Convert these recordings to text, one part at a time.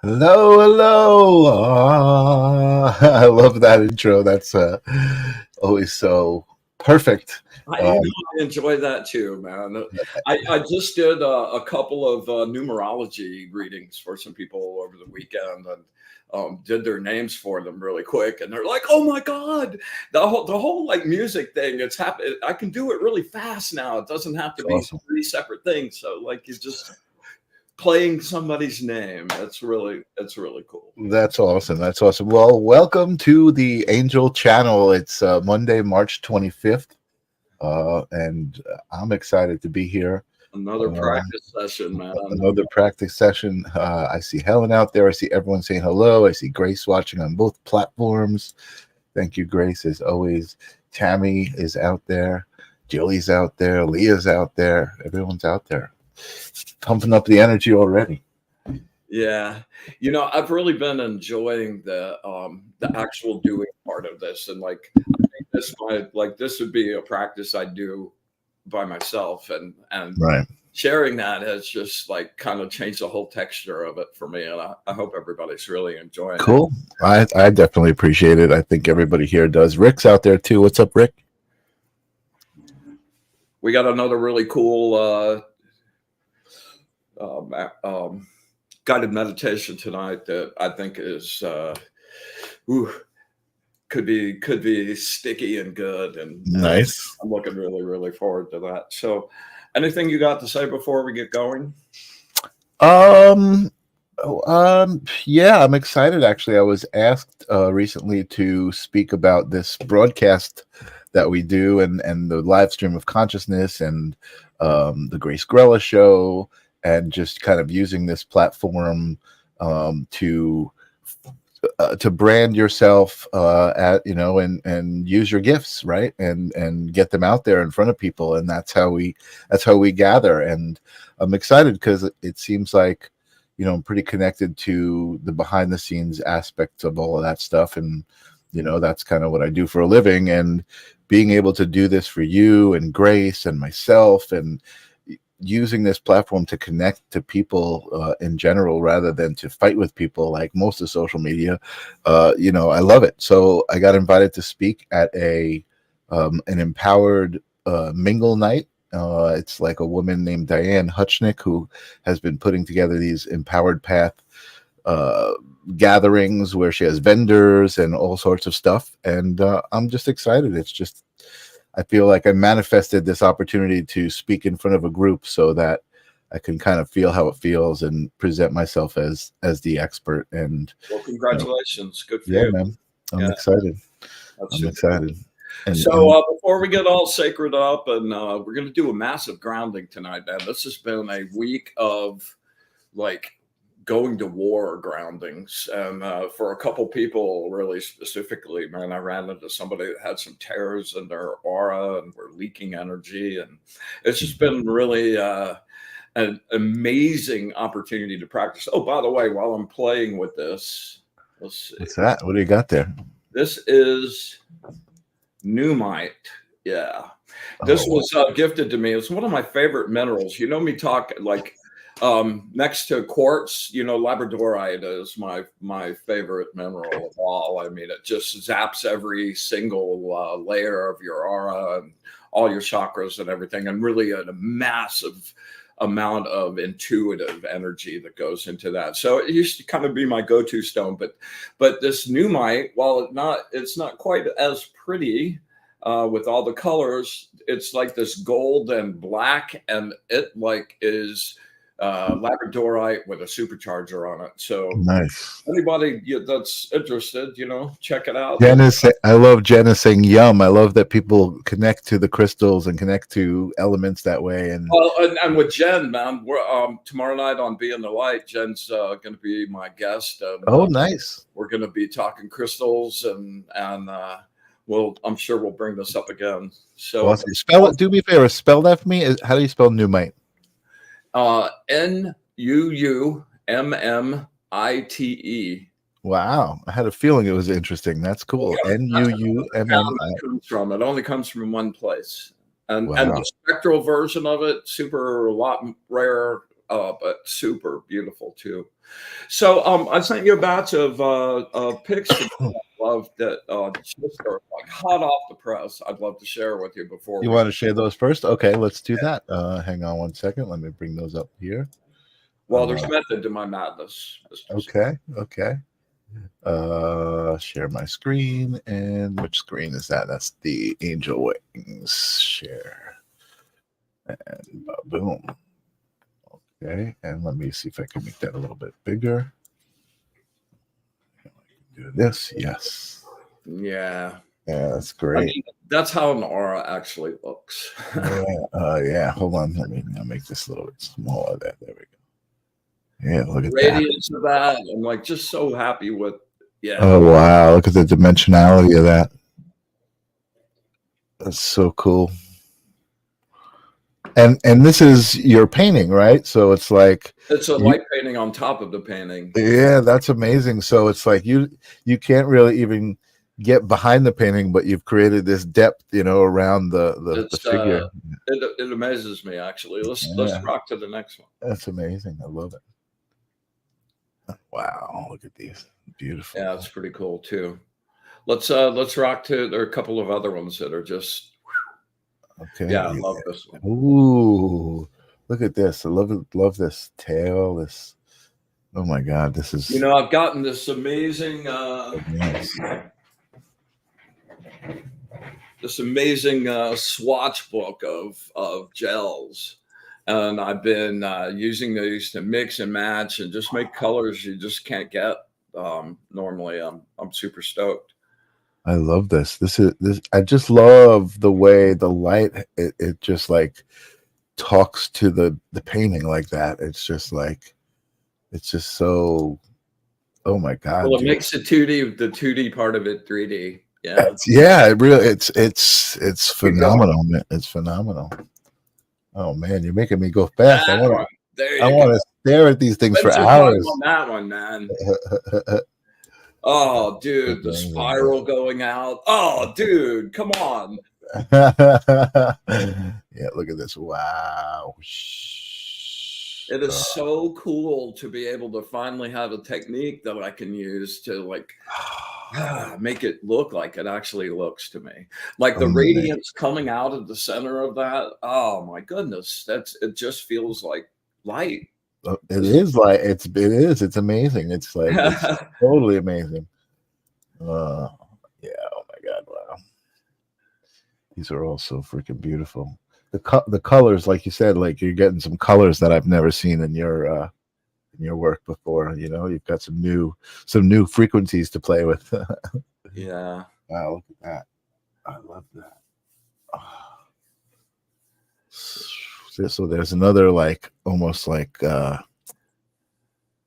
Hello, hello. I love that intro. That's always so perfect. I, Um, I enjoy that too, man. I just did a couple of numerology readings for some people over the weekend and did their names for them really quick, and they're like, "Oh my god, the whole like music thing. It's happened. I can do it really fast now. It doesn't have to it's be awesome. three separate things. So like you just playing somebody's name. It's really cool." That's awesome. That's awesome. Well, welcome to the Angel Channel. It's Monday, March 25th, and I'm excited to be here. Another Uh, practice session, man. Another practice session. I see Helen out there. I see everyone saying hello. I see Grace watching on both platforms. Thank you, Grace, as always. Tammy is out there. Jilly's out there. Leah's out there. Everyone's out there. Pumping up the energy already. Yeah, I've really been enjoying the actual doing part of this, and like I think this would be a practice I do by myself, and Right. sharing that has just like kind of changed the whole texture of it for me, and I hope everybody's really enjoying it. Cool. I definitely appreciate it. I think everybody here does. Rick's out there too. What's up, Rick? We got another really cool guided meditation tonight that I think is ooh, could be sticky and good, and Nice. I'm looking really, really forward to that. So, anything you got to say before we get going? Um, yeah, I'm excited actually. I was asked recently to speak about this broadcast that we do and the live stream of consciousness and the Grace Grella show and just kind of using this platform to brand yourself and use your gifts, right, and get them out there in front of people, and that's how we gather. And I'm excited because it seems like I'm pretty connected to the behind the scenes aspects of all of that stuff, and that's kind of what I do for a living. And being able to do this for you and Grace and myself, and using this platform to connect to people in general rather than to fight with people like most of social media, I love it. So I got invited to speak at an empowered mingle night. It's like a woman named Diane Hutchnick who has been putting together these empowered path uh, gatherings where she has vendors and all sorts of stuff. And I'm just excited. I feel like I manifested this opportunity to speak in front of a group so that I can kind of feel how it feels and present myself as the expert. And Well, congratulations, good for yeah, you. man, I'm Yeah, excited. that's I'm super cool. excited. And So before we get all sacred up, and we're going to do a massive grounding tonight, man. This has been a week of like going to war groundings, and for a couple people really specifically, man, I ran into somebody that had some tears in their aura and were leaking energy, and it's just been really an amazing opportunity to practice. Oh, by the way, while I'm playing with this, let's see, what's that? What do you got there? this is Numite. Yeah. This Oh, was gifted to me. It's one of my favorite minerals. You know me talk like next to quartz, labradorite is my favorite mineral of all. I mean, it just zaps every single layer of your aura and all your chakras and everything, and really a massive amount of intuitive energy that goes into that. So it used to kind of be my go-to stone, but this Numite, while it's not quite as pretty with all the colors, it's like this gold and black, and it like is labradorite with a supercharger on it. So nice. anybody that's interested, check it out. I love Jenna saying "yum." I love that people connect to the crystals and connect to elements that way. And Well, and with Jen, man, we're tomorrow night on Be in the Light. Jen's going to be my guest, and oh, nice. we're going to be talking crystals, and I'm sure we'll bring this up again. So Awesome. Spell it. Do me a favor. Spell that for me. How do you spell Numite? Nuummite. Wow, I had a feeling it was interesting. That's cool. Yeah, that's NuummI. it comes from. It only comes from one place, and Wow. the spectral version of it, super a lot rarer, but super beautiful too. So I sent you a batch of pics that I love that just are like hot off the press. I'd love to share with you before You we. want to share those first? Okay, let's do that. Hang on one second. Let me bring those up here. Well, there's method to my madness. Okay. Share my screen. And which screen is that? That's the Angel Wings. Share. And boom. Okay, and let me see if I can make that a little bit bigger. Do this. Yes. Yeah. Yeah, that's great. I mean, that's how an aura actually looks. Yeah. Hold on. I'll make this a little bit smaller. There we go. Yeah, look at that. Radiance of that. I'm like just so happy with. Yeah. Oh wow! Look at the dimensionality of that. That's so cool. And this is your painting, right? So it's like it's a light painting on top of the painting. Yeah, that's amazing. So it's like you can't really even get behind the painting, but you've created this depth, around the figure. It amazes me actually. Let's rock to the next one. That's amazing. I love it. Wow, look at these. Beautiful. Yeah, it's pretty cool too. Let's rock to. There are a couple of other ones that are just. Okay. Yeah, I love this one. Ooh, look at this. I love this tail. This. Oh my God, this is. I've gotten this amazing. This amazing swatch book of gels, and I've been using these to mix and match and just make colors you just can't get normally. I'm super stoked. I love this. This. I just love the way the light. It just like talks to the painting like that. It's just so. Oh my God! Well, it makes the 2D part of it 3D. Yeah. It really. It's phenomenal. Man. It's phenomenal. Oh man, you're making me go fast. I want to stare at these things for hours. On that one, man. Oh, dude, the spiral going out. Oh, dude, come on. Yeah, look at this. Wow. It is so cool to be able to finally have a technique that I can use to like make it look like it actually looks to me. Like the radiance coming out of the center of that. Oh my goodness. It just feels like light. It is like it's amazing. It's like it's totally amazing. Yeah, oh my God, wow. These are all so freaking beautiful. The colors, like you said, like you're getting some colors that I've never seen in your work before. You've got some new frequencies to play with. Yeah. Wow, look at that. I love that. So there's another like almost like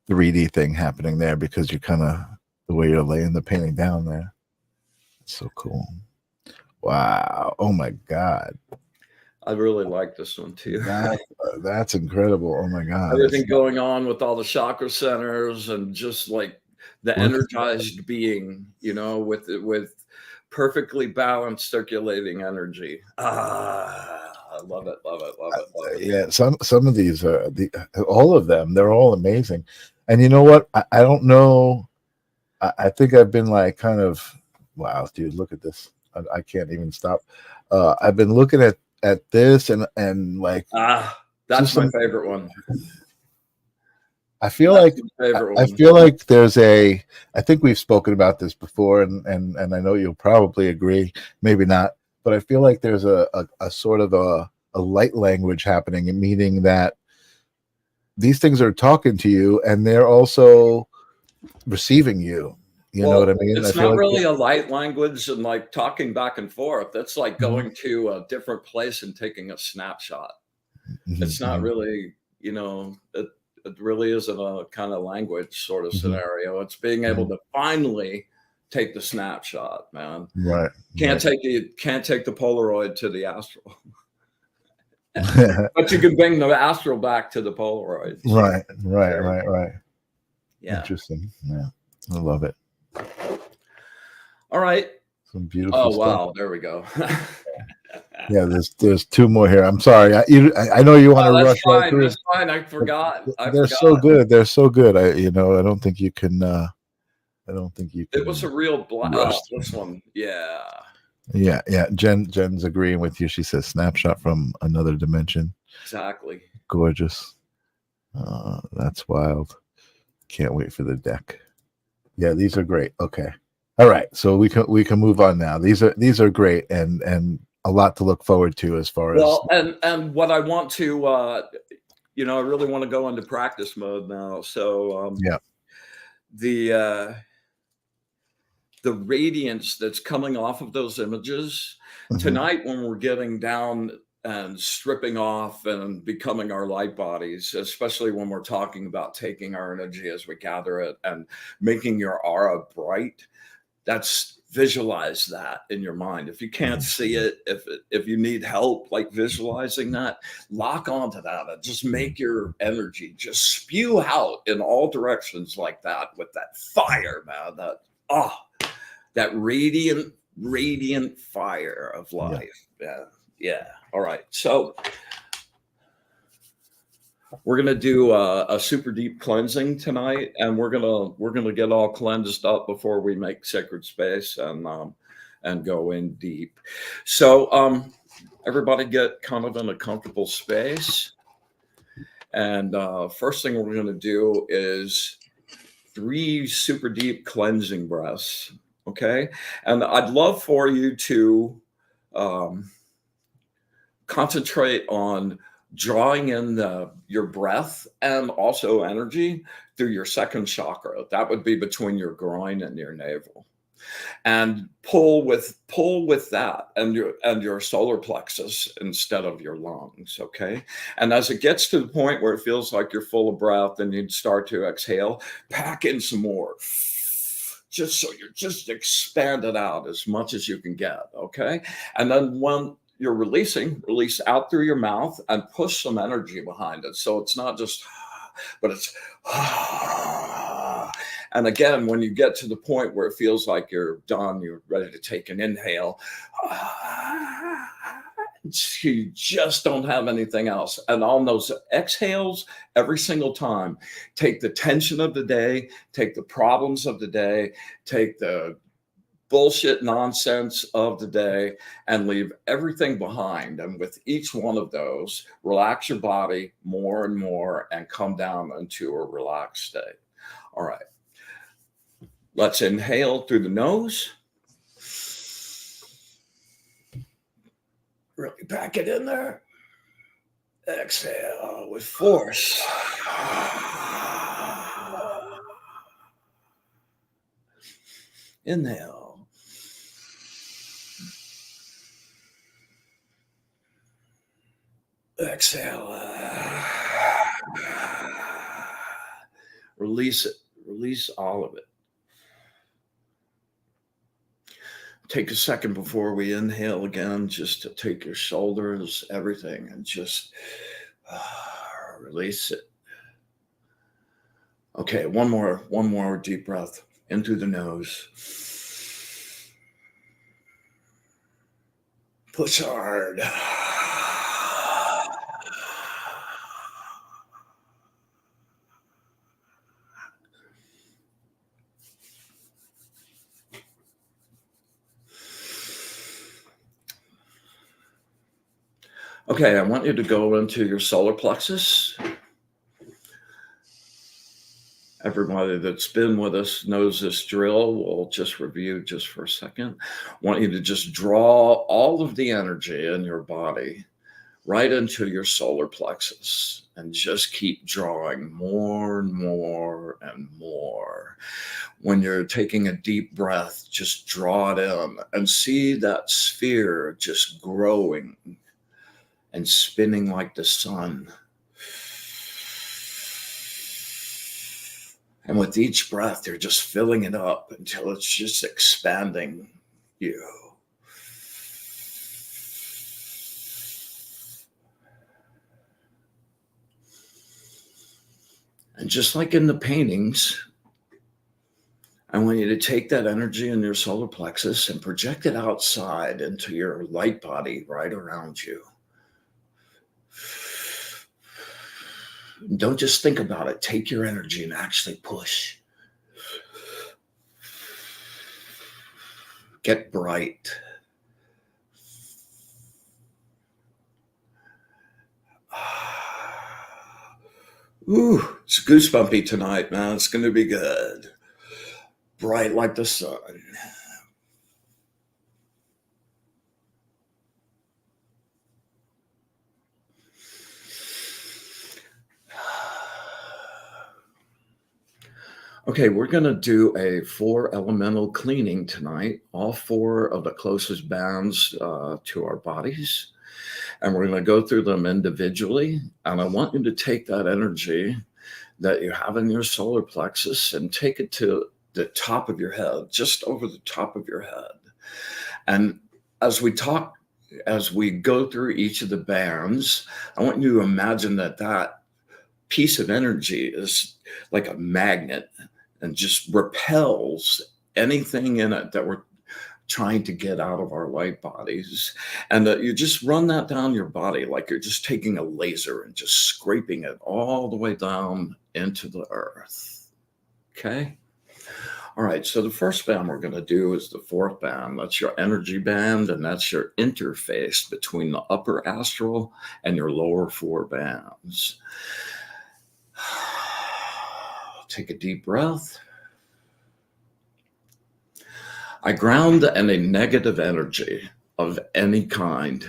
3D thing happening there because you're kind of the way you're laying the painting down there. It's so cool. Wow. Oh my God. I really like this one too. That's incredible. Oh my God. Everything going on with all the chakra centers and just like the energized being, with perfectly balanced circulating energy. I love it. Yeah, some of these all of them, they're all amazing. And you know what? I don't know. I think I've been like kind of, wow, dude, look at this. I can't even stop. I've been looking at this and like that's my favorite one. I feel like there's I think we've spoken about this before, and I know you'll probably agree, maybe not, but I feel like there's a sort of a light language happening, meaning that these things are talking to you and they're also receiving you. You know what I mean? It's not really a light language and like talking back and forth. It's like going to a different place and taking a snapshot. It's not really, it really isn't a kind of language sort of scenario. It's being able to finally take the snapshot, man. Right. Can't take the Polaroid to the astral. But you can bring the astral back to the Polaroid. Right. Yeah. Interesting. Yeah. I love it. All right. Some beautiful Oh, stuff. wow. There we go. Yeah, there's two more here. I'm sorry. I know you want to Oh, that's rush right fine. through. That's fine. I forgot. I They're forgot. so good. They're so good. I don't think you can. I don't think you It was a can real rush through. this one. Yeah. Yeah, yeah. Jen's agreeing with you. She says snapshot from another dimension. Exactly. Gorgeous. That's wild. Can't wait for the deck. Yeah, these are great. Okay. All right. So we can move on now. These are great and a lot to look forward to as far as Well, and what I want to, I really want to go into practice mode now. So yeah. the uh, the radiance that's coming off of those images Mhm. tonight, when we're getting down and stripping off and becoming our light bodies, especially when we're talking about taking our energy as we gather it and making your aura bright. That's visualize that in your mind. If you can't see it, if you need help like visualizing that, lock onto that and just make your energy just spew out in all directions like that with that fire, man. That radiant fire of Yeah. life. Yeah. Yeah. All right. So we're gonna do a super deep cleansing tonight, and we're gonna get all cleansed up before we make sacred space and go in deep. So everybody get kind of in a comfortable space, and first thing we're gonna do is 3 super deep cleansing breaths. Okay, and I'd love for you to um, concentrate on drawing in your breath and also energy through your second chakra. That would be between your groin and your navel, and pull with that and your solar plexus instead of your lungs. Okay, and as it gets to the point where it feels like you're full of breath and you'd start to exhale, pack in some more, just so you're just expanded out as much as you can get. Okay, and then when you're release out through your mouth and push some energy behind it. So it's not just, but it's, and again, when you get to the point where it feels like you're done, you're ready to take an inhale, you just don't have anything else. And on those exhales, every single time, take the tension of the day, take the problems of the day, take the bullshit nonsense of the day, and leave everything behind. And with each one of those, relax your body more and more and come down into a relaxed state. All right. Let's inhale through the nose. Really pack it in there. Exhale with force. Inhale. Exhale. Release it. Release all of it. Take a second before we inhale again, just to take your shoulders, everything, and just release it. Okay, one more deep breath in through the nose. Push hard. Okay, I want you to go into your solar plexus. Everybody that's been with us knows this drill. We'll just review just for a second. I want you to just draw all of the energy in your body right into your solar plexus and just keep drawing more and more and more. When you're taking a deep breath, just draw it in and see that sphere just growing and spinning like the sun. And with each breath, you're just filling it up until it's just expanding you. And just like in the paintings, I want you to take that energy in your solar plexus and project it outside into your light body right around you. Don't just think about it. Take your energy and actually push. Get bright. Ooh, it's goosebumpy tonight, man. It's going to be good. Bright like the sun. Okay, we're going to do a 4 elemental cleaning tonight, all 4 of the closest bands to our bodies. And we're going to go through them individually. And I want you to take that energy that you have in your solar plexus and take it to the top of your head, just over the top of your head. And as we go through each of the bands, I want you to imagine that piece of energy is like a magnet and just repels anything in it that we're trying to get out of our light bodies. And you just run that down your body like you're just taking a laser and just scraping it all the way down into the earth. Okay? All right, so the first band we're going to do is the 4th band. That's your energy band, and that's your interface between the upper astral and your lower 4 bands. Take a deep breath. I ground any negative energy of any kind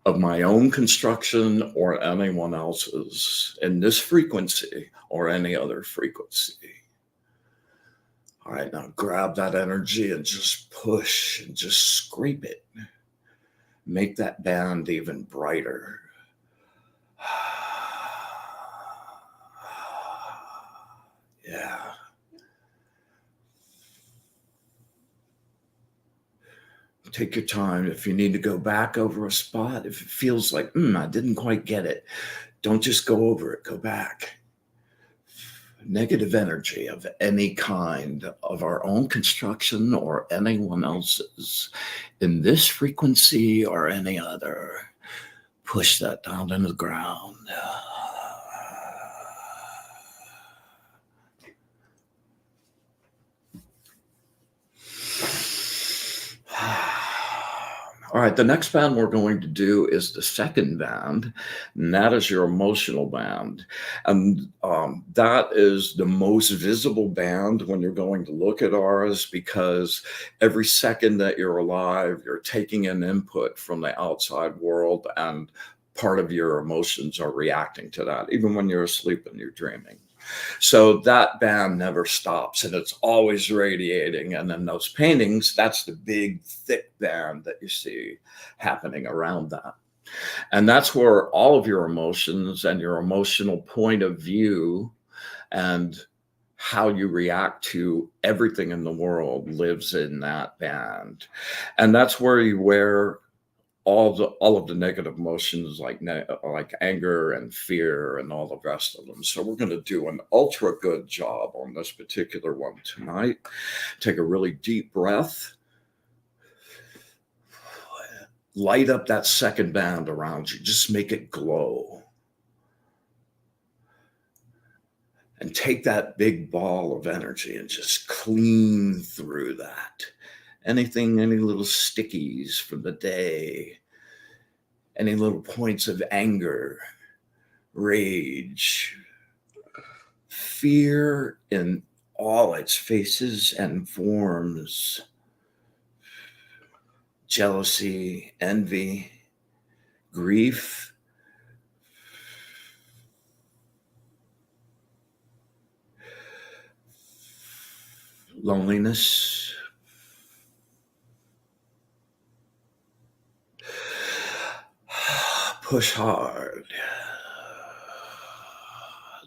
of my own construction or anyone else's in this frequency or any other frequency. All right, now grab that energy and just push and just scrape it. Make that band even brighter. Yeah. Take your time. If you need to go back over a spot, if it feels like, I didn't quite get it, don't just go over it, go back. Negative energy of any kind of our own construction or anyone else's in this frequency or any other, push that down into the ground. All right, the next band we're going to do is the 2nd band, and that is your emotional band. And that is the most visible band when you're going to look at ours, because every second that you're alive, you're taking in input from the outside world, and part of your emotions are reacting to that, even when you're asleep and you're dreaming. So that band never stops, and it's always radiating. And then those paintings, that's the big, thick band that you see happening around that. And that's where all of your emotions and your emotional point of view and how you react to everything in the world lives in that band. And that's where you wear all of the negative emotions like anger and fear and all the rest of them. So we're going to do an ultra good job on this particular one tonight. Take a really deep breath. Light up that 2nd band around you. Just make it glow. And take that big ball of energy and just clean through that. Any little stickies from the day, any little points of anger, rage, fear in all its faces and forms, jealousy, envy, grief, loneliness, push hard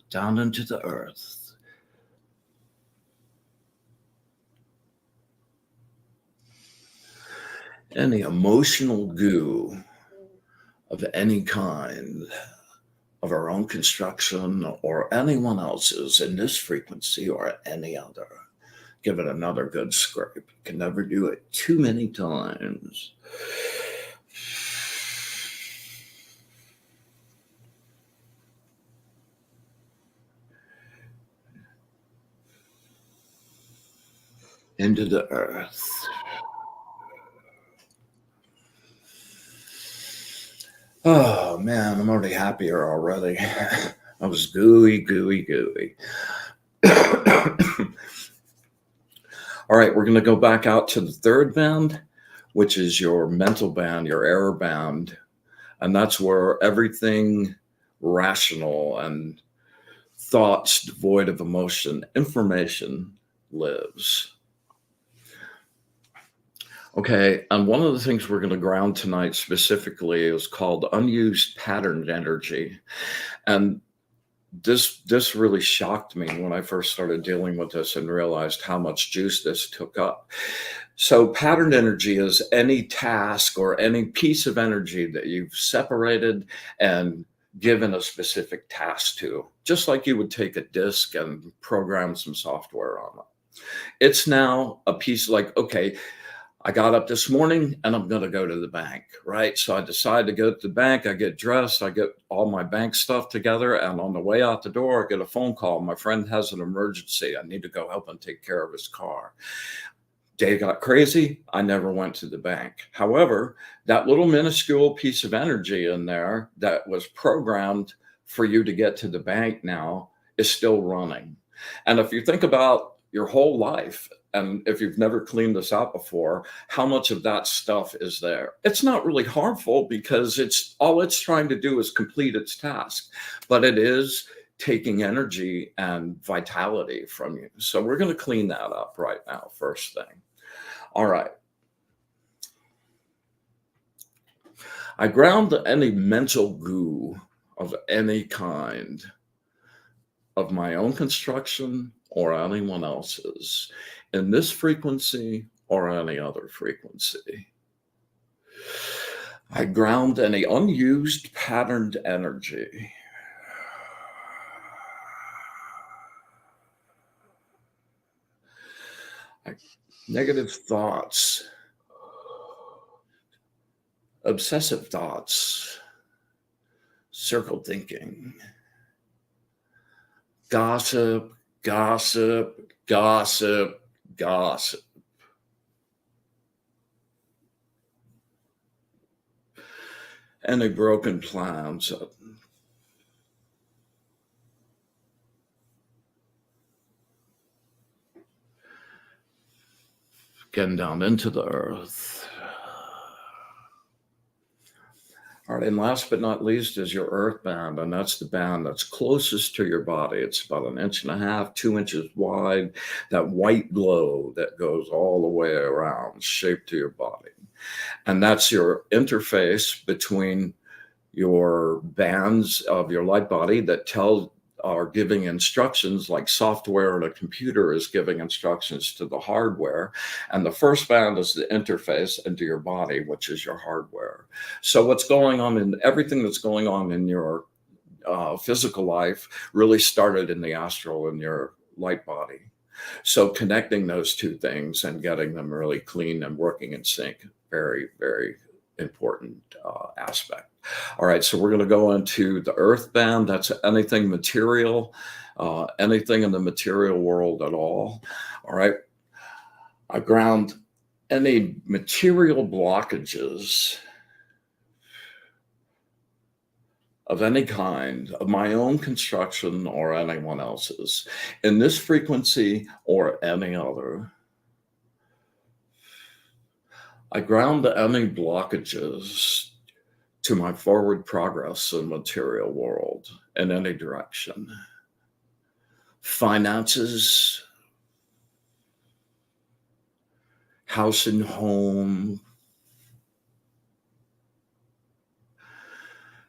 down into the earth. Any emotional goo of any kind of our own construction or anyone else's in this frequency or any other, Give it another good scrape. You can never do it too many times. Into the earth. Oh man, I'm already happier already. I was gooey. All right, we're going to go back out to the third band, which is your mental band, your error band. And that's where everything rational and thoughts devoid of emotion, information lives. Okay, and one of the things we're going to ground tonight specifically is called unused patterned energy. And this really shocked me when I first started dealing with this and realized how much juice this took up. So patterned energy is any task or any piece of energy that you've separated and given a specific task to, just like you would take a disk and program some software on it. It's now a piece like, okay, I got up this morning and I'm going to go to the bank, right? So I decide to go to the bank. I get dressed. I get all my bank stuff together. And on the way out the door, I get a phone call. My friend has an emergency. I need to go help him take care of his car. Day got crazy. I never went to the bank. However, that little minuscule piece of energy in there that was programmed for you to get to the bank now is still running. And if you think about your whole life, and if you've never cleaned this out before, how much of that stuff is there? It's not really harmful because it's trying to do is complete its task, but it is taking energy and vitality from you. So we're going to clean that up right now, first thing. All right. I ground any mental goo of any kind of my own construction or anyone else's in this frequency or any other frequency. I ground any unused patterned energy. Negative thoughts, obsessive thoughts, circle thinking, gossip, any broken plans. Getting down into the earth. All right, and last but not least is your earth band, and that's the band that's closest to your body. It's about 1.5 inches, 2 inches wide, that white glow that goes all the way around, shaped to your body. And that's your interface between your bands of your light body that are giving instructions, like software in a computer is giving instructions to the hardware. And the first band is the interface into your body, which is your hardware. So what's going on in everything that's going on in your physical life really started in the astral, in your light body. So connecting those two things and getting them really clean and working in sync, very, very important aspect. All right, so we're going to go into the earth band. That's anything material, anything in the material world at all. All right, I ground any material blockages of any kind, of my own construction or anyone else's, in this frequency or any other. I ground any blockages to my forward progress in the material world in any direction. Finances, house and home,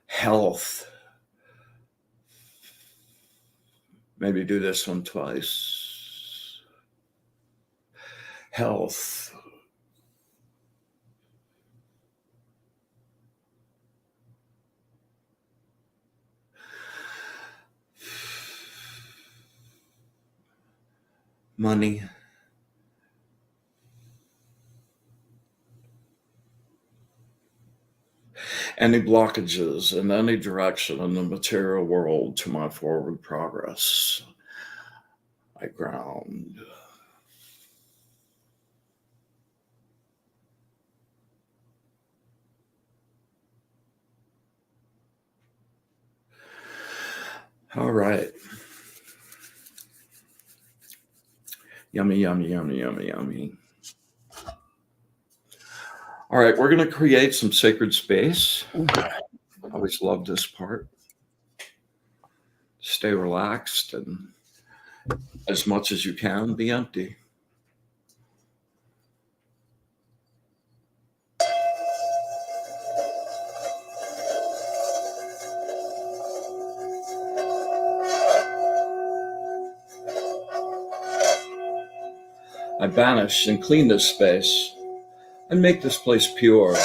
health. Maybe do this one twice. Health. Money, any blockages in any direction in the material world to my forward progress. I ground. All right. Yummy, yummy, yummy, yummy, yummy. All right, we're going to create some sacred space. I always love this part. Stay relaxed and as much as you can, be empty. I banish and clean this space and make this place pure.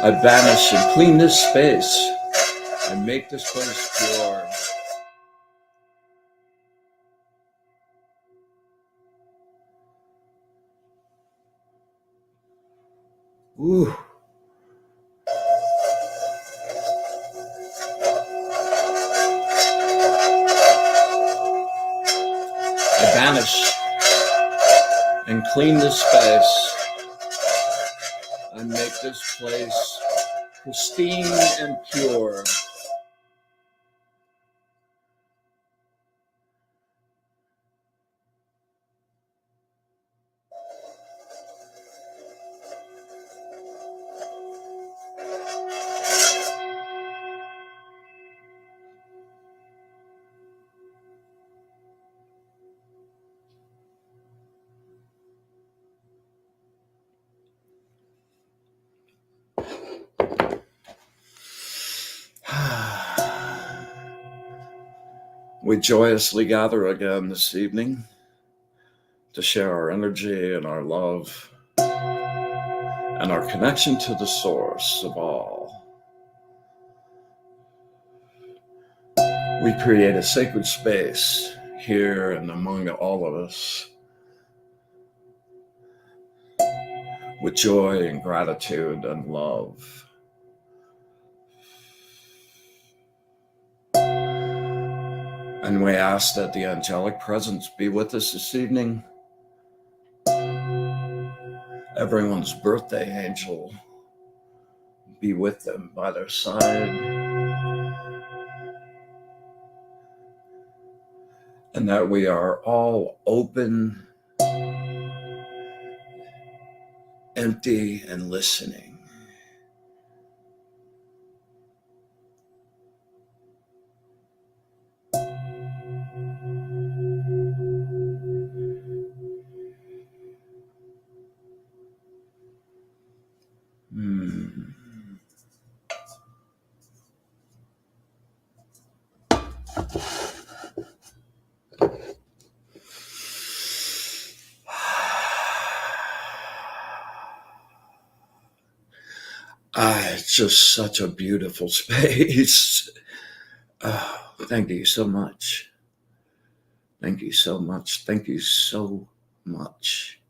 I banish and clean this space and make this place pure. Ooh. I banish and clean this space and make this place pristine and pure. We joyously gather again this evening to share our energy and our love and our connection to the source of all. We create a sacred space here and among all of us with joy and gratitude and love. And we ask that the angelic presence be with us this evening. Everyone's birthday angel be with them by their side. And that we are all open, empty, and listening. It's just such a beautiful space. Thank you so much. Thank you so much. Thank you so much.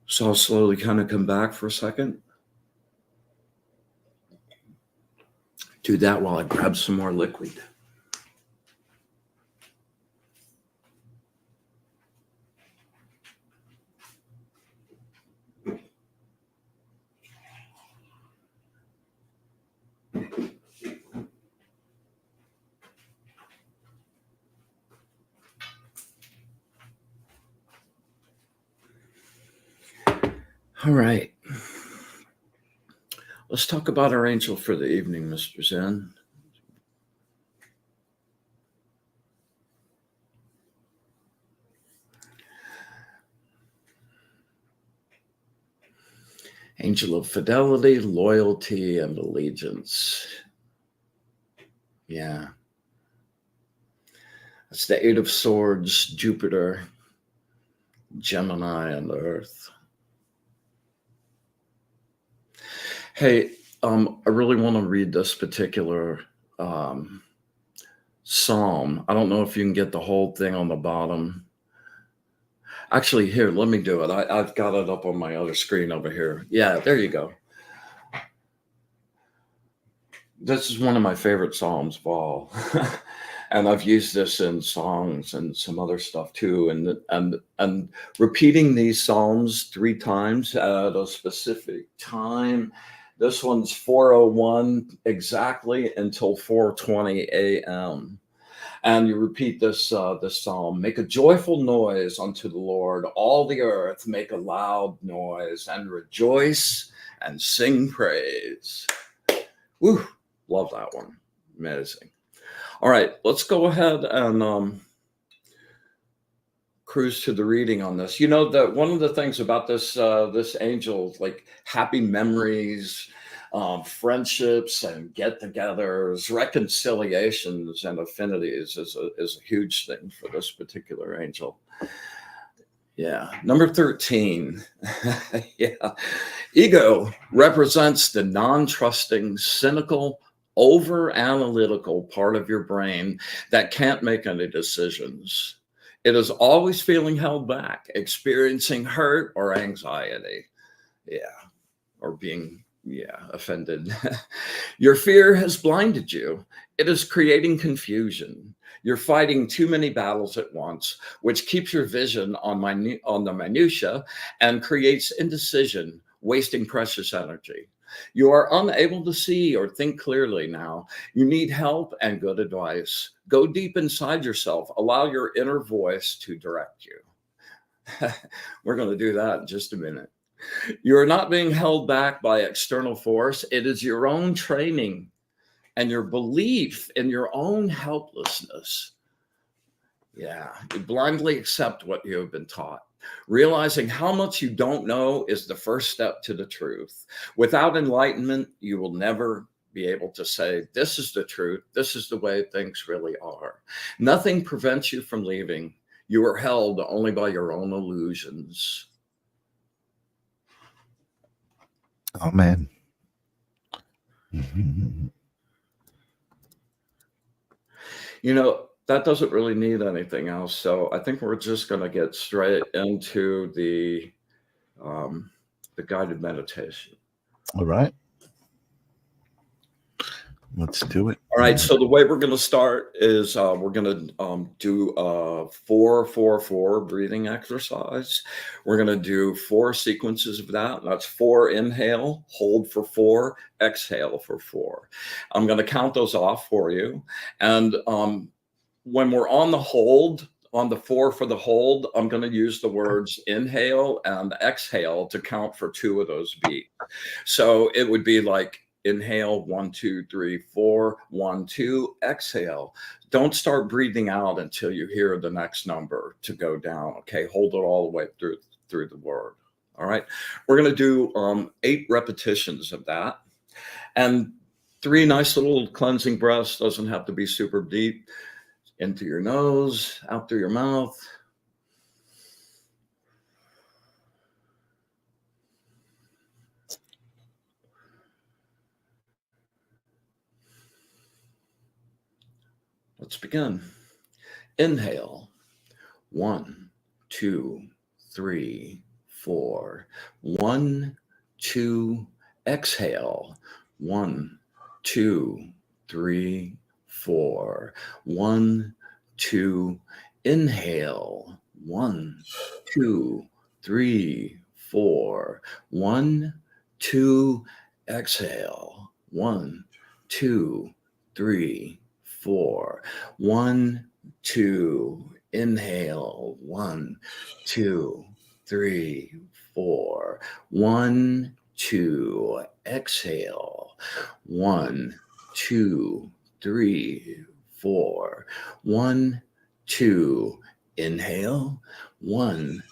So I'll slowly kind of come back for a second. Do that while I grab some more liquid. All right. Let's talk about our angel for the evening, Mr. Zinn. Angel of fidelity, loyalty, and allegiance. Yeah. That's the Eight of Swords, Jupiter, Gemini and Earth. Hey, I really want to read this particular psalm. I don't know if you can get the whole thing on the bottom. Actually, here, let me do it. I've got it up on my other screen over here. Yeah, there you go. This is one of my favorite psalms of all. And I've used this in songs and some other stuff too. And repeating these psalms 3 times at a specific time. This one's 4:01 exactly until 4:20 a.m. And you repeat this psalm: make a joyful noise unto the Lord, all the earth, make a loud noise and rejoice and sing praise. Woo, love that one. Amazing. All right, let's go ahead and cruise to the reading on this. You know that one of the things about this angel, like happy memories, friendships and get-togethers, reconciliations and affinities is a huge thing for this particular angel. Yeah. Number 13. Yeah. Ego represents the non-trusting, cynical, over-analytical part of your brain that can't make any decisions. It is always feeling held back, experiencing hurt or anxiety. Yeah. Or being offended. Your fear has blinded you. It is creating confusion. You're fighting too many battles at once, which keeps your vision on the minutia and creates indecision, wasting precious energy. You are unable to see or think clearly now. You need help and good advice. Go deep inside yourself. Allow your inner voice to direct you. We're going to do that in just a minute. You are not being held back by external force. It is your own training and your belief in your own helplessness. Yeah, you blindly accept what you have been taught. Realizing how much you don't know is the first step to the truth. Without enlightenment, you will never be able to say, this is the truth. This is the way things really are. Nothing prevents you from leaving. You are held only by your own illusions. Amen. You know, that doesn't really need anything else. So I think we're just going to get straight into the guided meditation. All right. Let's do it. All right. So the way we're going to start is we're going to do a 4-4-4 breathing exercise. We're going to do 4 sequences of that. That's 4 inhale, hold for 4, exhale for 4. I'm going to count those off for you. And when we're on the hold, on the 4 for the hold, I'm going to use the words inhale and exhale to count for 2 of those beats. So it would be like, inhale, 1, 2, 3, 4, 1, 2, exhale. Don't start breathing out until you hear the next number to go down. Okay, hold it all the way through the word. All right, we're going to do 8 repetitions of that, and 3 nice little cleansing breaths. Doesn't have to be super deep. Into your nose, out through your mouth. Let's begin. Inhale. 1, 2, 3, 4. 1, 2. Exhale. 1, 2, 3, 4. 1, 2. Inhale. 1, 2, 3, 4. 1, 2. Exhale. 1, 2, 3, 4. 1, 2. Inhale. 1, 2, 3, 4. 1, 2. Exhale. 1, 2, 3, 4. 1, 2. Inhale. 1,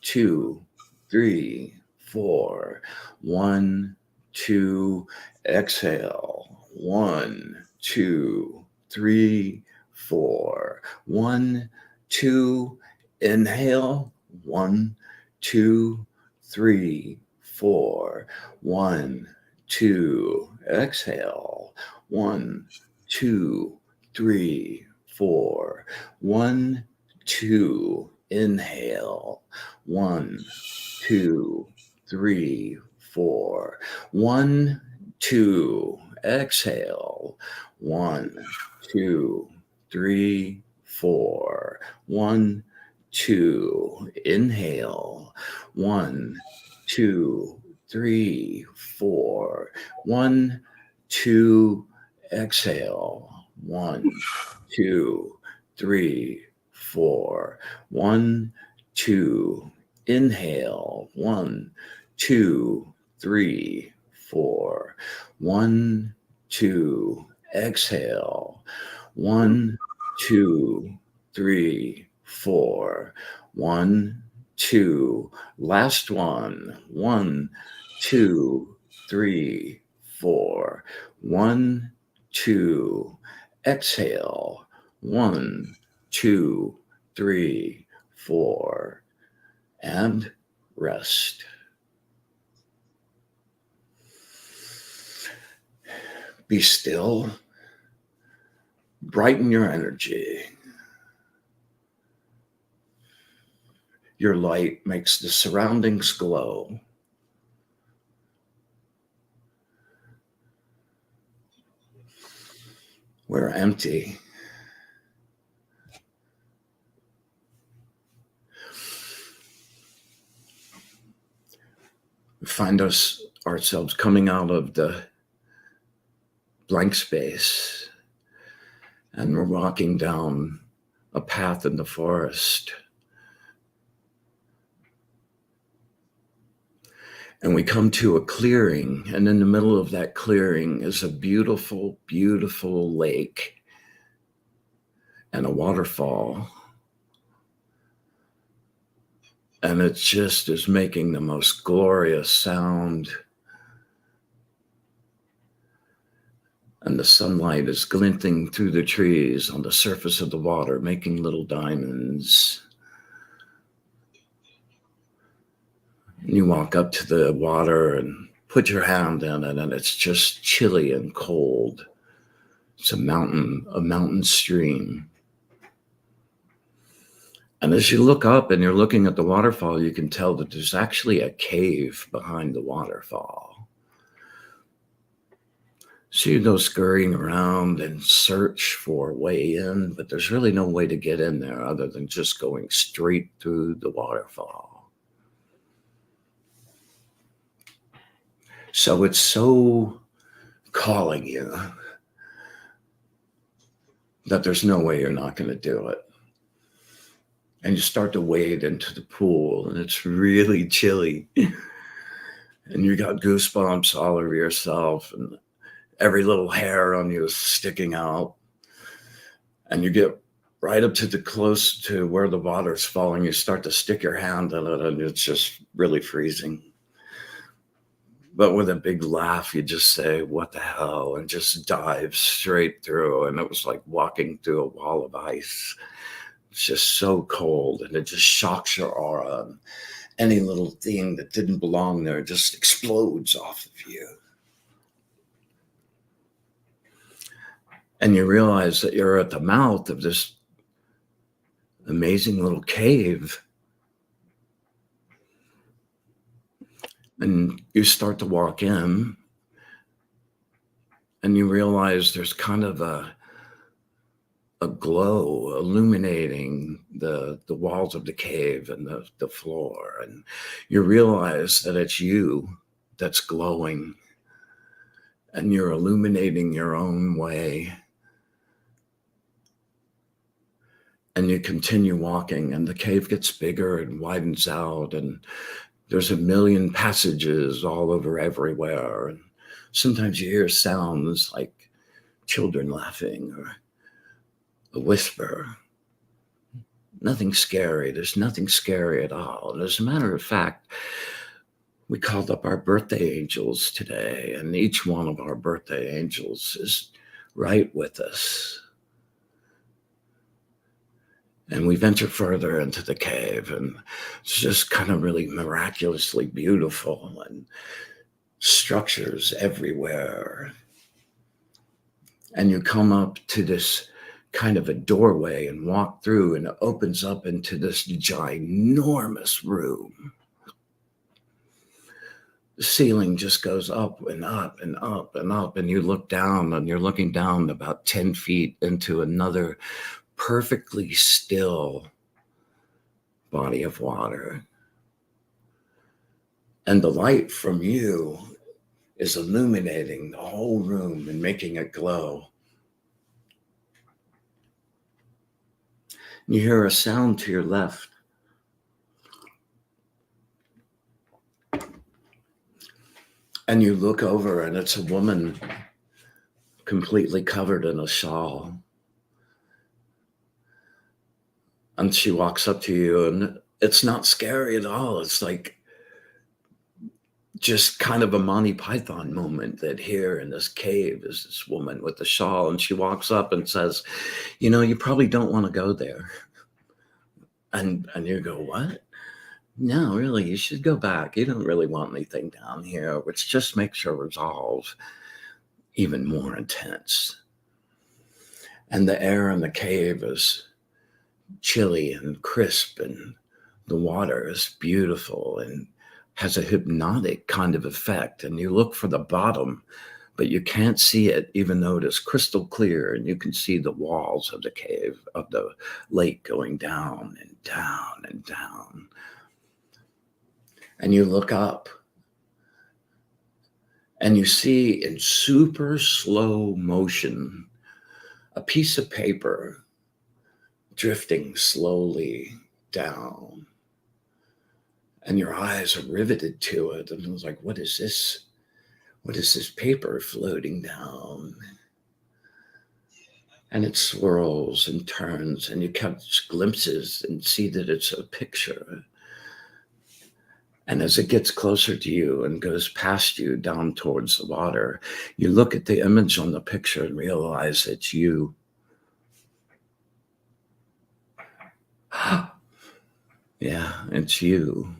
2, 3, 4. 1, 2. Exhale. 1, 2, 3, 4. 1, 2. Inhale. 1, 2, 3, 4. 1, 2. Exhale. 1, 2, 3, 4. 1, 2. Inhale. 1, 2, 3, 4. 1, 2. Exhale. 1, 2, 3, 4. 1, 2. Inhale. 1, 2, 3, 4. 1, 2. Exhale. 1, 2, 3, 4. 1, 2. Inhale. 1, 2, 3, 4. 1, 2. Exhale. 1, 2, 3, 4. 1, 2. Last one. 1, 2, 3, 4. 1, 2. Exhale. 1, 2, 3, 4. And rest. Be still. Brighten your energy. Your light makes the surroundings glow. We're empty. We find ourselves coming out of the blank space, and we're walking down a path in the forest. And we come to a clearing, and in the middle of that clearing is a beautiful, beautiful lake and a waterfall. And it just is making the most glorious sound. And the sunlight is glinting through the trees on the surface of the water, making little diamonds. And you walk up to the water and put your hand in it, and it's just chilly and cold. It's a mountain stream. And as you look up and you're looking at the waterfall, you can tell that there's actually a cave behind the waterfall. So you go scurrying around and search for a way in, but there's really no way to get in there other than just going straight through the waterfall. So it's so calling you that there's no way you're not going to do it. And you start to wade into the pool, and it's really chilly. And you got goosebumps all over yourself, and every little hair on you is sticking out. And you get right up to the close to where the water's falling. You start to stick your hand in it, and it's just really freezing. But with a big laugh, you just say, "What the hell?" and just dive straight through. And it was like walking through a wall of ice. It's just so cold, and it just shocks your aura. And any little thing that didn't belong there just explodes off of you. And you realize that you're at the mouth of this amazing little cave. And you start to walk in, and you realize there's kind of a glow illuminating the walls of the cave and the floor. And you realize that it's you that's glowing, and you're illuminating your own way. And you continue walking, and the cave gets bigger and widens out, and there's a million passages all over everywhere. And sometimes you hear sounds like children laughing or a whisper. Nothing scary. There's nothing scary at all. And as a matter of fact, we called up our birthday angels today, and each one of our birthday angels is right with us. And we venture further into the cave, and it's just kind of really miraculously beautiful, and structures everywhere. And you come up to this kind of a doorway and walk through, and it opens up into this ginormous room. The ceiling just goes up and up and up and up, and you look down, and you're looking down about 10 feet into another perfectly still body of water. And the light from you is illuminating the whole room and making it glow. You hear a sound to your left. And you look over, and it's a woman completely covered in a shawl. And she walks up to you, and it's not scary at all. It's like just kind of a Monty Python moment, that here in this cave is this woman with the shawl, and she walks up and says, you know, you probably don't want to go there. And you go, what? No, really, you should go back. You don't really want anything down here, which just makes your resolve even more intense. And the air in the cave is chilly and crisp, and the water is beautiful and has a hypnotic kind of effect. And you look for the bottom, but you can't see it, even though it is crystal clear, and you can see the walls of the cave, of the lake, going down and down and down. And you look up, and you see in super slow motion a piece of paper drifting slowly down. And your eyes are riveted to it. And it was like, what is this? What is this paper floating down? And it swirls and turns, and you catch glimpses and see that it's a picture. And as it gets closer to you and goes past you down towards the water, you look at the image on the picture and realize it's you. Yeah, it's you.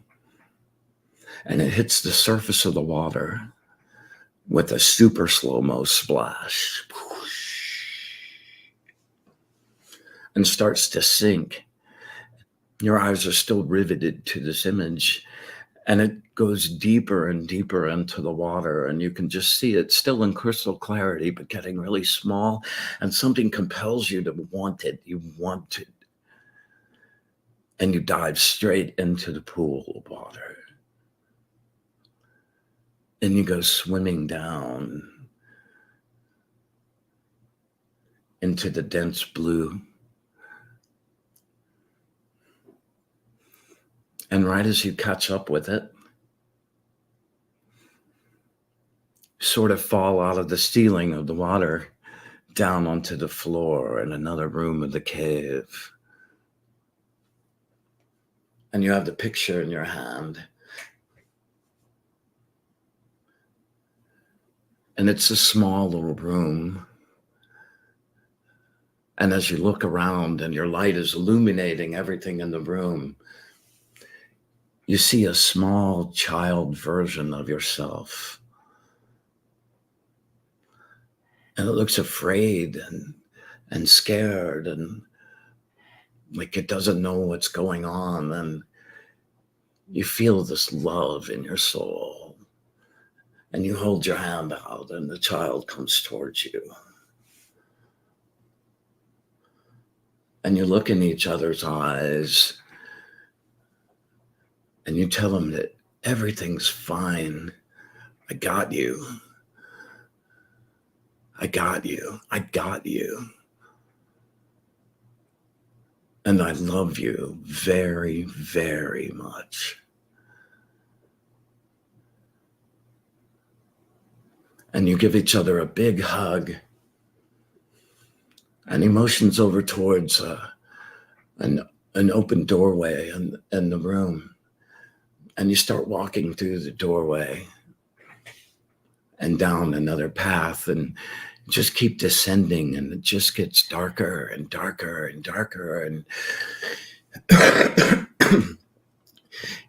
And it hits the surface of the water with a super slow-mo splash and starts to sink. Your eyes are still riveted to this image, and it goes deeper and deeper into the water, and you can just see it still in crystal clarity, but getting really small, and something compels you to want it. You want it. And you dive straight into the pool of water. And you go swimming down into the dense blue. And right as you catch up with it, sort of fall out of the ceiling of the water down onto the floor in another room of the cave. And you have the picture in your hand. And it's a small little room. And as you look around and your light is illuminating everything in the room, you see a small child version of yourself. And it looks afraid and scared, and like it doesn't know what's going on. And you feel this love in your soul. And you hold your hand out, and the child comes towards you. And you look in each other's eyes, and you tell them that everything's fine. I got you. I got you. I got you. And I love you very, very much. And you give each other a big hug, and he motions over towards an open doorway in the room. And you start walking through the doorway and down another path, and just keep descending, and it just gets darker and darker and darker, and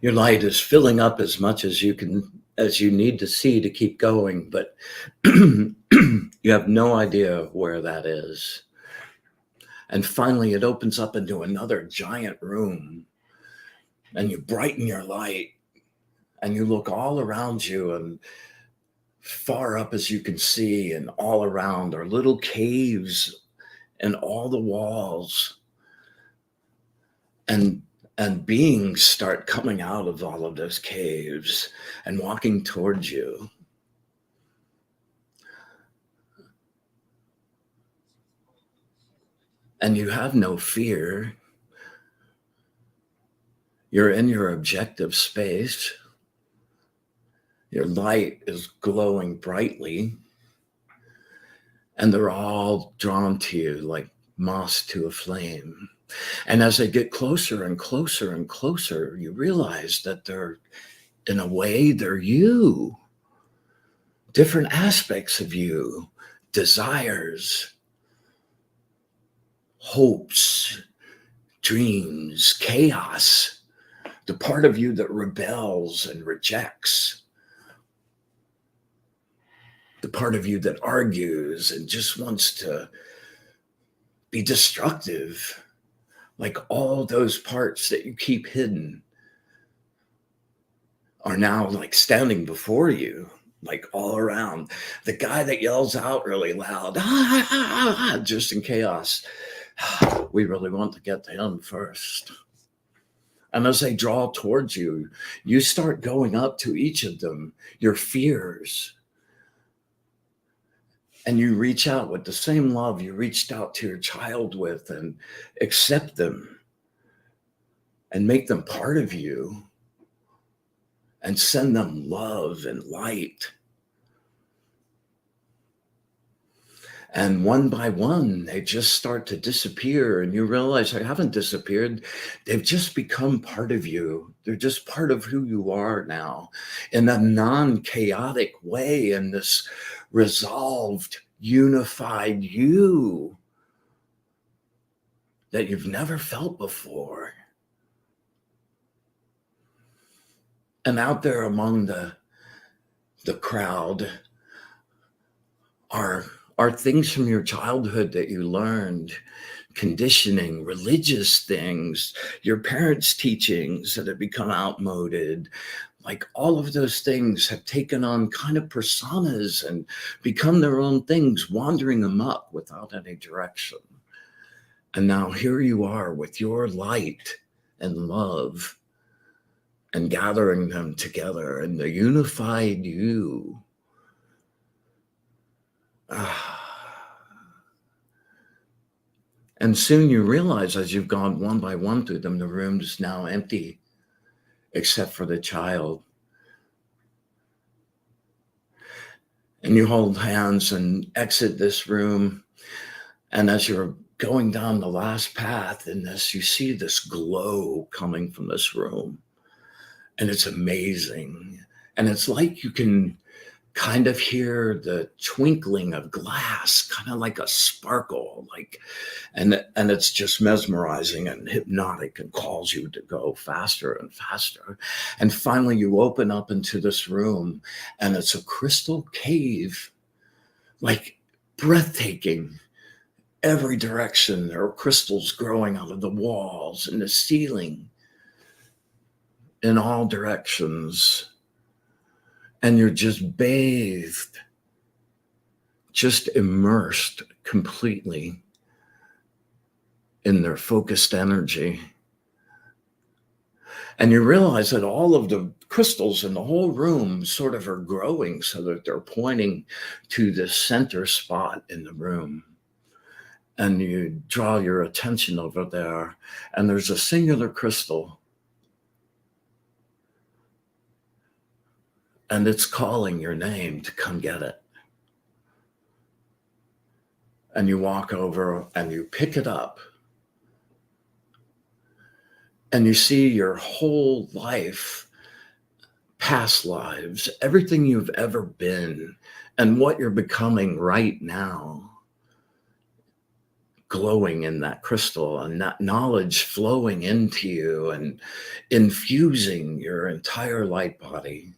your light is filling up as much as you need to see to keep going, but you have no idea where that is. And finally it opens up into another giant room, and you brighten your light, and you look all around you, and far up as you can see, and all around are little caves and all the walls, and beings start coming out of all of those caves and walking towards you. And you have no fear. You're in your objective space. Your light is glowing brightly, and they're all drawn to you like moss to a flame. And as they get closer and closer and closer, you realize that they're, in a way, they're you. Different aspects of you, desires, hopes, dreams, chaos, the part of you that rebels and rejects, the part of you that argues and just wants to be destructive. Like all those parts that you keep hidden are now like standing before you, like all around. The guy that yells out really loud, just in chaos. We really want to get to him first. And as they draw towards you, you start going up to each of them, your fears. And you reach out with the same love you reached out to your child with, and accept them and make them part of you, and send them love and light. And one by one, they just start to disappear, and you realize they haven't disappeared. They've just become part of you. They're just part of who you are now, in a non-chaotic way, in this resolved, unified you that you've never felt before. And out there among the crowd are things from your childhood that you learned, conditioning, religious things, your parents' teachings that have become outmoded. Like all of those things have taken on kind of personas and become their own things, wandering amok without any direction. And now here you are with your light and love, and gathering them together in the unified you. And soon you realize, as you've gone one by one through them, the room is now empty, except for the child. And you hold hands and exit this room. And as you're going down the last path in this, you see this glow coming from this room. And it's amazing. And it's like you can kind of hear the twinkling of glass, kind of like a sparkle, and it's just mesmerizing and hypnotic, and calls you to go faster and faster. And finally you open up into this room, and it's a crystal cave, like breathtaking. Every direction there are crystals growing out of the walls and the ceiling, in all directions. And you're just bathed, just immersed completely in their focused energy. And you realize that all of the crystals in the whole room sort of are growing, so that they're pointing to the center spot in the room. And you draw your attention over there, and there's a singular crystal, and it's calling your name to come get it. And you walk over and you pick it up, and you see your whole life past lives, everything you've ever been, and what you're becoming right now, glowing in that crystal, and that knowledge flowing into you and infusing your entire light body.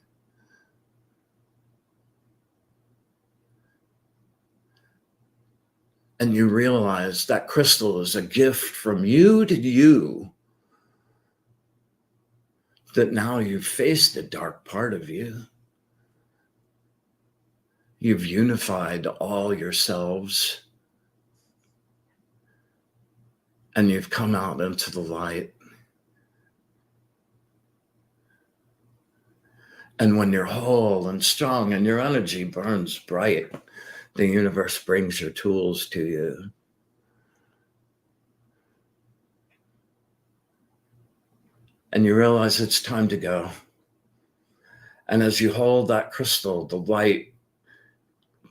And you realize that crystal is a gift from you to you, that now you've faced the dark part of you. You've unified all yourselves, and you've come out into the light. And when you're whole and strong and your energy burns bright, the universe brings your tools to you. And you realize it's time to go. And as you hold that crystal, the light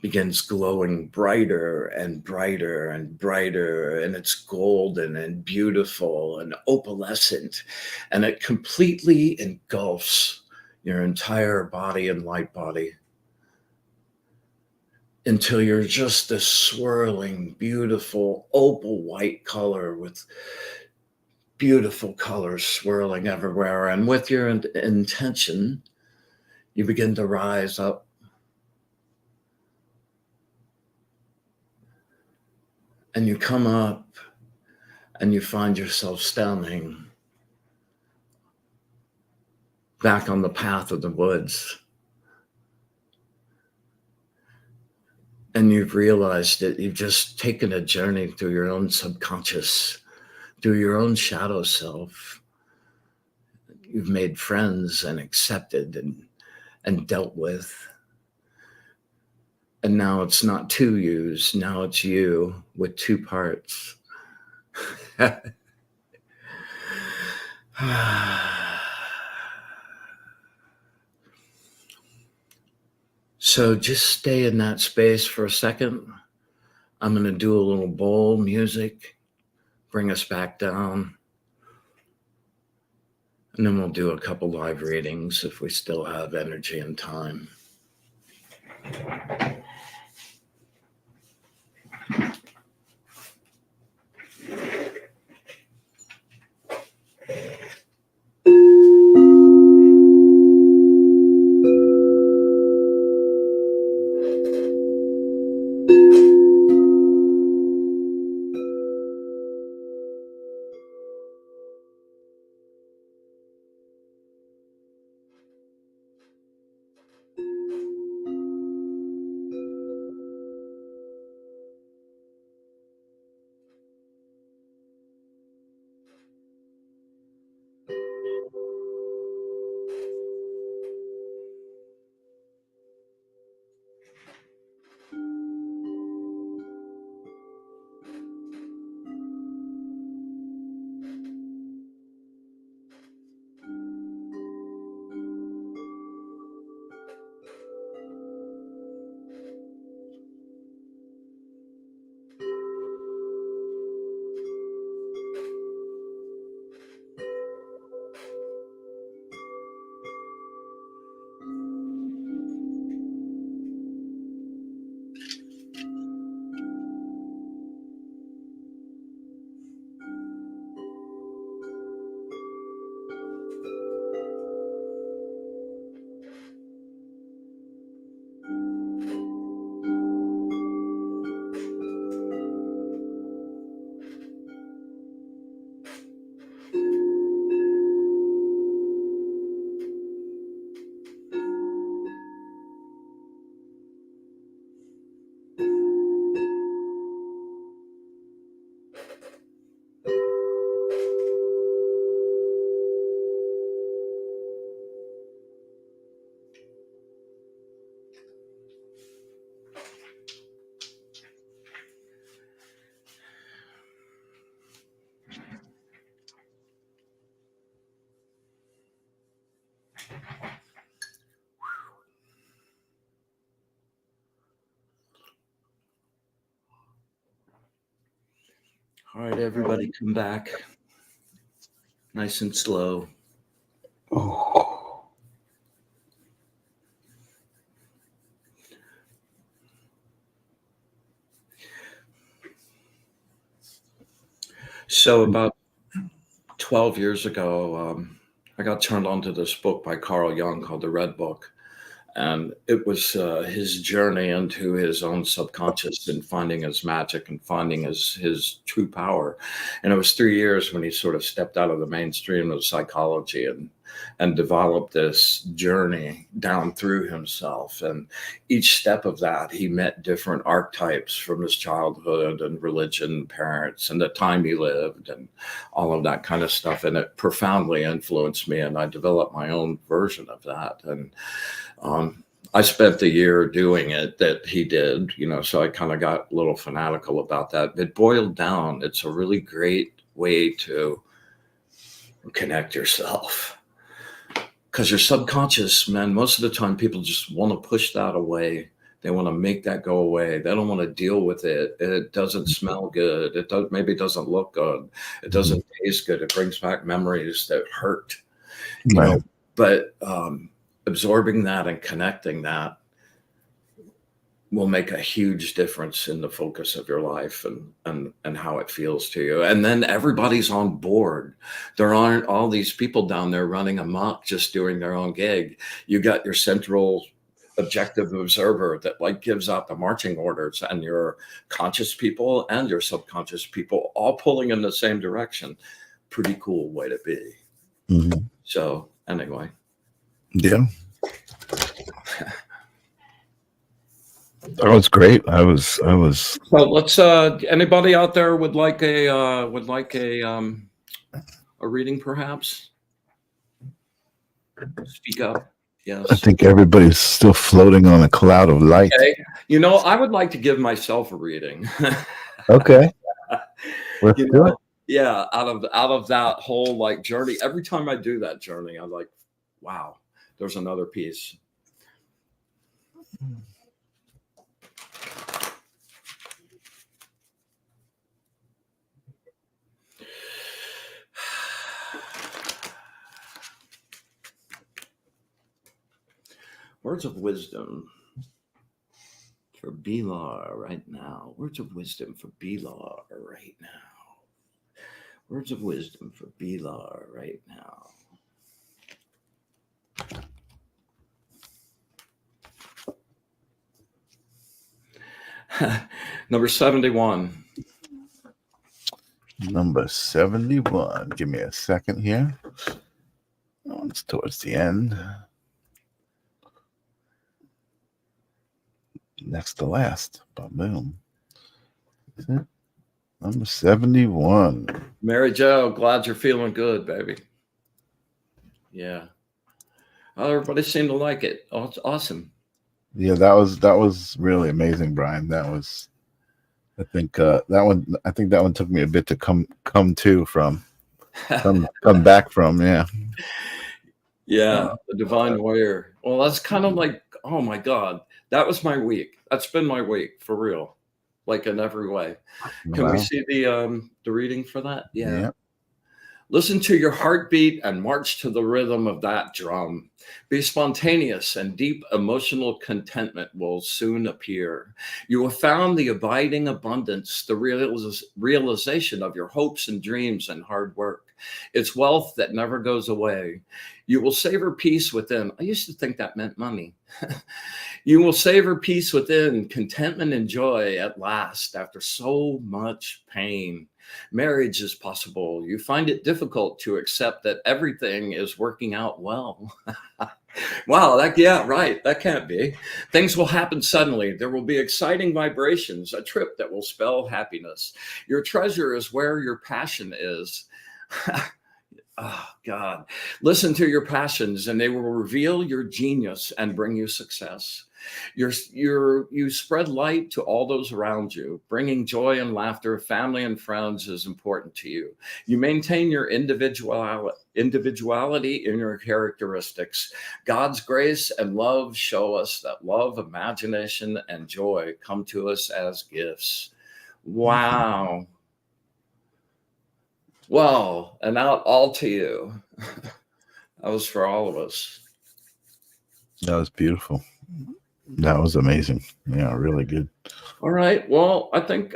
begins glowing brighter and brighter and brighter, and it's golden and beautiful and opalescent, and it completely engulfs your entire body and light body until you're just this swirling, beautiful opal white color with beautiful colors swirling everywhere. And with your intention, you begin to rise up. And you come up and you find yourself standing back on the path of the woods. And you've realized that you've just taken a journey through your own subconscious, through your own shadow self. You've made friends and accepted and dealt with. And now it's not two yous, now it's you with two parts. So just stay in that space for a second. I'm going to do a little bowl music, bring us back down. And then we'll do a couple live readings if we still have energy and time. All right, everybody come back. Nice and slow. Oh. So about 12 years ago, I got turned on to this book by Carl Jung called The Red Book. And it was his journey into his own subconscious and finding his magic and finding his true power. And it was 3 years when he sort of stepped out of the mainstream of psychology and developed this journey down through himself. And each step of that, he met different archetypes from his childhood and religion, parents, and the time he lived and all of that kind of stuff. And it profoundly influenced me. And I developed my own version of that. And I spent the year doing it that he did, so I kind of got a little fanatical about that. It boiled down. It's a really great way to connect yourself, because your subconscious, man, most of the time people just want to push that away. They want to make that go away. They don't want to deal with it. It doesn't smell good. Maybe it doesn't look good. It doesn't taste good. It brings back memories that hurt, Right. But absorbing that and connecting that will make a huge difference in the focus of your life and how it feels to you. And then everybody's on board. There aren't all these people down there running amok, just doing their own gig. You got your central objective observer that gives out the marching orders, and your conscious people and your subconscious people all pulling in the same direction. Pretty cool way to be. Mm-hmm. So anyway. Yeah. That was great. I was. So let's. Anybody out there would like a reading, perhaps? Speak up. Yes. I think everybody's still floating on a cloud of light. Okay. I would like to give myself a reading. Okay. Let's do it. Yeah. Out of that whole journey. Every time I do that journey, I'm like, wow, there's another piece. Words of wisdom for Lahr right now. Words of wisdom for Lahr right now. Words of wisdom for Lahr right now. Number 71. Number 71. Give me a second here. Oh, it's towards the end. Next to last. Boom. Is it? Number 71. Mary Jo, glad you're feeling good, baby. Yeah. Everybody seemed to like it. Oh, it's awesome. Yeah, that was really amazing, Brian. That was, I think that one took me a bit to come back from. Yeah. Yeah, the Divine Warrior. Well, that's kind of like, oh my God, that was my week. That's been my week for real, in every way. Can we see the reading for that? Yeah. Listen to your heartbeat and march to the rhythm of that drum. Be spontaneous, and deep emotional contentment will soon appear. You have found the abiding abundance, the realization of your hopes and dreams and hard work. It's wealth that never goes away. You will savor peace within. I used to think that meant money. You will savor peace within, contentment and joy at last after so much pain. Marriage is possible. You find it difficult to accept that everything is working out well. Wow, right. That can't be. Things will happen suddenly. There will be exciting vibrations, a trip that will spell happiness. Your treasure is where your passion is. Oh, God. Listen to your passions, and they will reveal your genius and bring you success. You spread light to all those around you. Bringing joy and laughter, family and friends is important to you. You maintain your individuality in your characteristics. God's grace and love show us that love, imagination, and joy come to us as gifts. Wow. Well, and out all to you. That was for all of us. That was beautiful. That was amazing. Yeah, really good. All right. Well, I think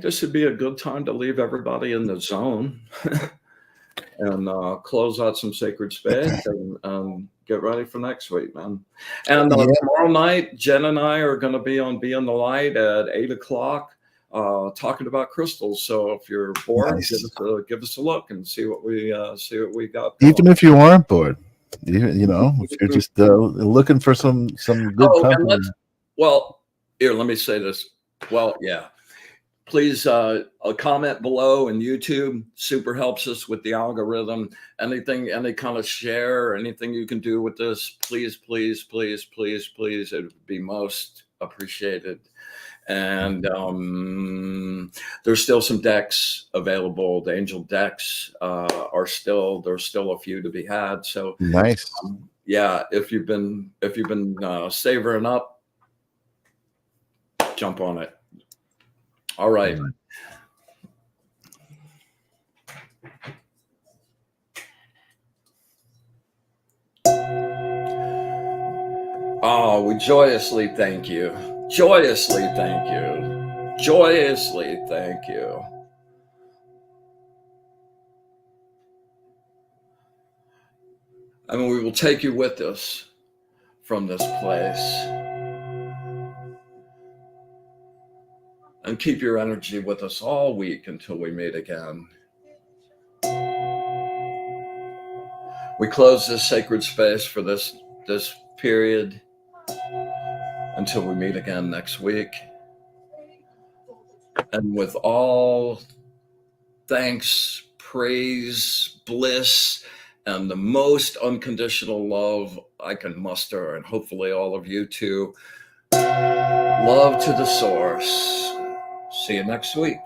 this would be a good time to leave everybody in the zone and close out some sacred space and get ready for next week, man. And Yeah, tomorrow night, Jen and I are going to be on Be in the Light at 8 o'clock, talking about crystals. So if you're bored, nice. give us a look and see what we got going. Even if you aren't bored, you know, if you're just looking for some good Oh, and company. well, here, let me say this. Well, yeah. Please a comment below in YouTube. Super helps us with the algorithm. Anything, any kind of share, anything you can do with this, please, please, please, please, please. It would be most appreciated. And there's still some decks available. The angel decks there's still a few to be had. So Nice. yeah, if you've been savoring up, jump on it. All right. Oh, we joyously thank you. Joyously thank you. Joyously thank you. And we will take you with us from this place. And keep your energy with us all week until we meet again. We close this sacred space for this period until we meet again next week. And with all thanks, praise, bliss, and the most unconditional love I can muster, and hopefully all of you too, love to the source. See you next week.